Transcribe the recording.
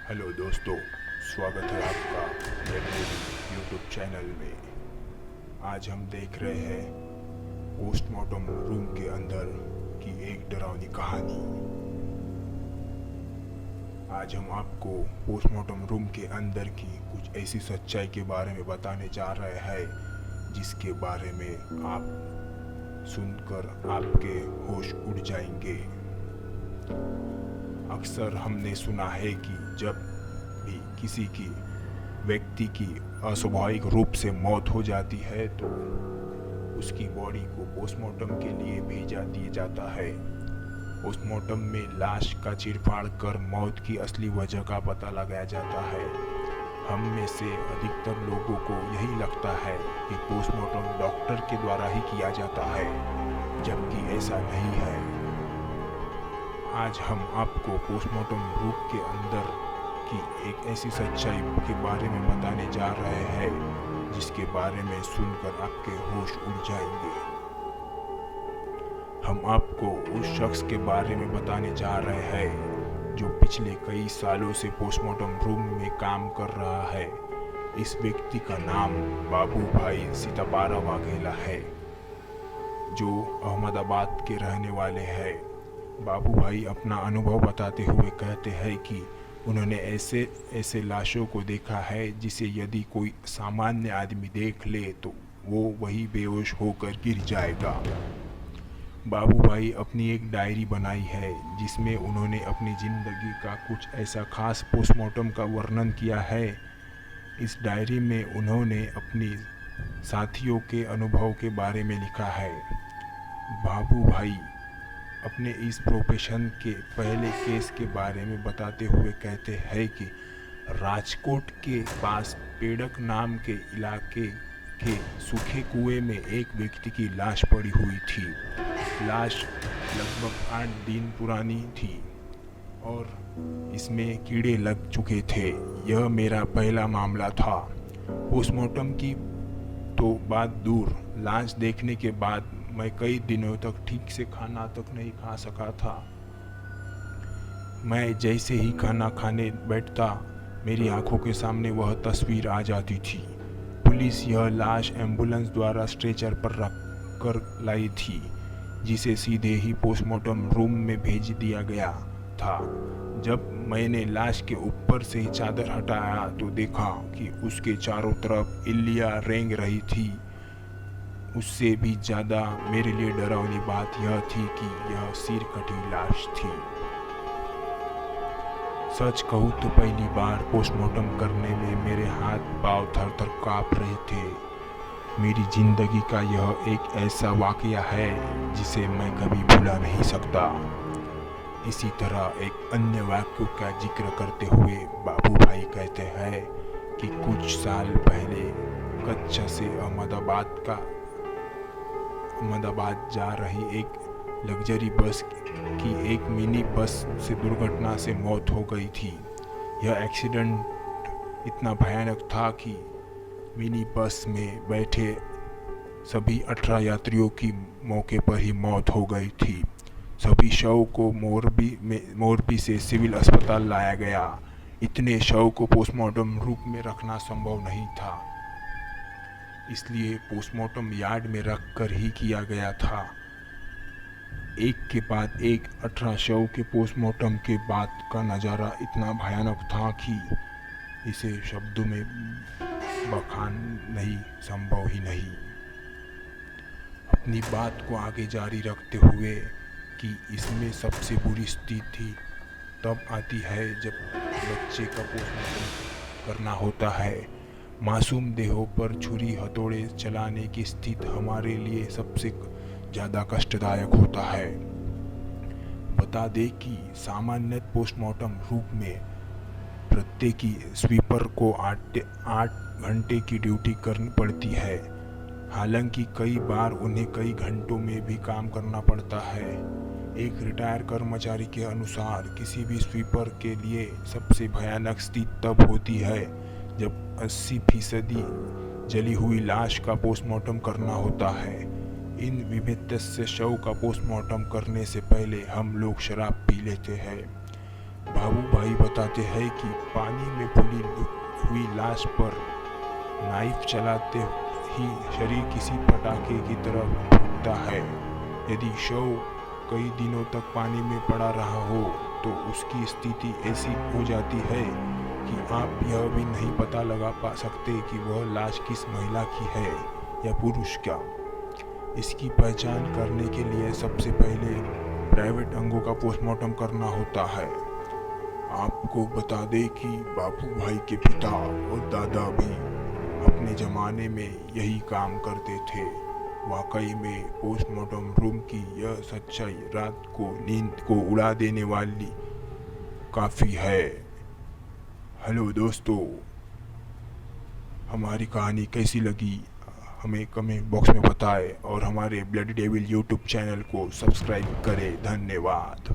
Hello दोस्तों, स्वागत है आपका मेरे यूट्यूब चैनल में। आज हम देख रहे हैं पोस्टमार्टम रूम के अंदर की एक डरावनी कहानी। आज हम आपको पोस्टमार्टम रूम के अंदर की कुछ ऐसी सच्चाई के बारे में बताने जा रहे हैं जिसके बारे में आप सुनकर आपके होश उड़ जाएंगे। अक्सर हमने सुना है कि जब भी किसी की व्यक्ति की अस्वाभाविक रूप से मौत हो जाती है तो उसकी बॉडी को पोस्टमार्टम के लिए भेजा दिया जाता है। पोस्टमार्टम में लाश का चीरफाड़ कर मौत की असली वजह का पता लगाया जाता है। हम में से अधिकतर लोगों को यही लगता है कि पोस्टमार्टम डॉक्टर के द्वारा ही किया जाता है, जबकि ऐसा नहीं है। आज हम आपको पोस्टमार्टम रूम के अंदर की एक ऐसी सच्चाई के बारे में बताने जा रहे हैं जिसके बारे में सुनकर आपके होश उड़ जाएंगे। हम आपको उस शख्स के बारे में बताने जा रहे हैं जो पिछले कई सालों से पोस्टमार्टम रूम में काम कर रहा है। इस व्यक्ति का नाम बाबू भाई सिताबारा वाघेला है, जो अहमदाबाद के रहने वाले हैं। बाबू भाई अपना अनुभव बताते हुए कहते हैं कि उन्होंने ऐसे लाशों को देखा है जिसे यदि कोई सामान्य आदमी देख ले तो वो वही बेहोश होकर गिर जाएगा। बाबू भाई अपनी एक डायरी बनाई है जिसमें उन्होंने अपनी ज़िंदगी का कुछ ऐसा खास पोस्टमार्टम का वर्णन किया है। इस डायरी में उन्होंने अपनी साथियों के अनुभव के बारे में लिखा है। बाबू भाई अपने इस प्रोफेशन के पहले केस के बारे में बताते हुए कहते हैं कि राजकोट के पास पेड़क नाम के इलाके के सूखे कुएं में एक व्यक्ति की लाश पड़ी हुई थी। लाश लगभग 8 दिन पुरानी थी और इसमें कीड़े लग चुके थे। यह मेरा पहला मामला था। पोस्टमार्टम की तो बात दूर, लाश देखने के बाद मैं कई दिनों तक ठीक से खाना तक नहीं खा सका था। मैं जैसे ही खाना खाने बैठता मेरी आंखों के सामने वह तस्वीर आ जाती थी। पुलिस यह लाश एम्बुलेंस द्वारा स्ट्रेचर पर रख कर लाई थी, जिसे सीधे ही पोस्टमार्टम रूम में भेज दिया गया था। जब मैंने लाश के ऊपर से चादर हटाया तो देखा कि उसके चारों तरफ इल्लियां रेंग रही थी। उससे भी ज़्यादा मेरे लिए डरावनी बात यह थी कि यह सिर कटी लाश थी। सच कहूँ तो पहली बार पोस्टमार्टम करने में मेरे हाथ पांव थर थर काँप रहे थे। मेरी जिंदगी का यह एक ऐसा वाकया है जिसे मैं कभी भुला नहीं सकता। इसी तरह एक अन्य वाक्य का जिक्र करते हुए बाबू भाई कहते हैं कि कुछ साल पहले कच्छ से अहमदाबाद जा रही एक लग्जरी बस की एक मिनी बस से दुर्घटना से मौत हो गई थी। यह एक्सीडेंट इतना भयानक था कि मिनी बस में बैठे सभी 18 यात्रियों की मौके पर ही मौत हो गई थी। सभी शव को मोरबी से सिविल अस्पताल लाया गया। इतने शव को पोस्टमार्टम रूम में रखना संभव नहीं था, इसलिए पोस्टमार्टम यार्ड में रख कर ही किया गया था। एक के बाद एक 18 शव के पोस्टमार्टम के बाद का नज़ारा इतना भयानक था कि इसे शब्दों में बखान नहीं, संभव ही नहीं। अपनी बात को आगे जारी रखते हुए कि इसमें सबसे बुरी स्थिति तब आती है जब बच्चे का पोस्टमार्टम करना होता है। मासूम देहों पर छुरी हथौड़े चलाने की स्थिति हमारे लिए सबसे ज़्यादा कष्टदायक होता है। बता दें कि सामान्य पोस्टमार्टम रूम में प्रत्येक स्वीपर को 8 घंटे की ड्यूटी करनी पड़ती है। हालांकि कई बार उन्हें कई घंटों में भी काम करना पड़ता है। एक रिटायर कर्मचारी के अनुसार किसी भी स्वीपर के लिए सबसे भयानक स्थिति तब होती है जब 80% जली हुई लाश का पोस्टमार्टम करना होता है। इन विभत्स शव का पोस्टमार्टम करने से पहले हम लोग शराब पी लेते हैं। बाबू भाई बताते हैं कि पानी में फूली हुई लाश पर नाइफ चलाते ही शरीर किसी पटाखे की तरह फूटता है। यदि शव कई दिनों तक पानी में पड़ा रहा हो तो उसकी स्थिति ऐसी हो जाती है कि आप यह भी नहीं पता लगा पा सकते कि वह लाश किस महिला की है या पुरुष का। इसकी पहचान करने के लिए सबसे पहले प्राइवेट अंगों का पोस्टमार्टम करना होता है। आपको बता दें कि बाबू भाई के पिता और दादा भी अपने ज़माने में यही काम करते थे। वाकई में पोस्टमार्टम रूम की यह सच्चाई रात को नींद को उड़ा देने वाली काफ़ी है। हेलो दोस्तों, हमारी कहानी कैसी लगी हमें कमेंट बॉक्स में बताएं और हमारे ब्लडी डेविल यूट्यूब चैनल को सब्सक्राइब करें। धन्यवाद।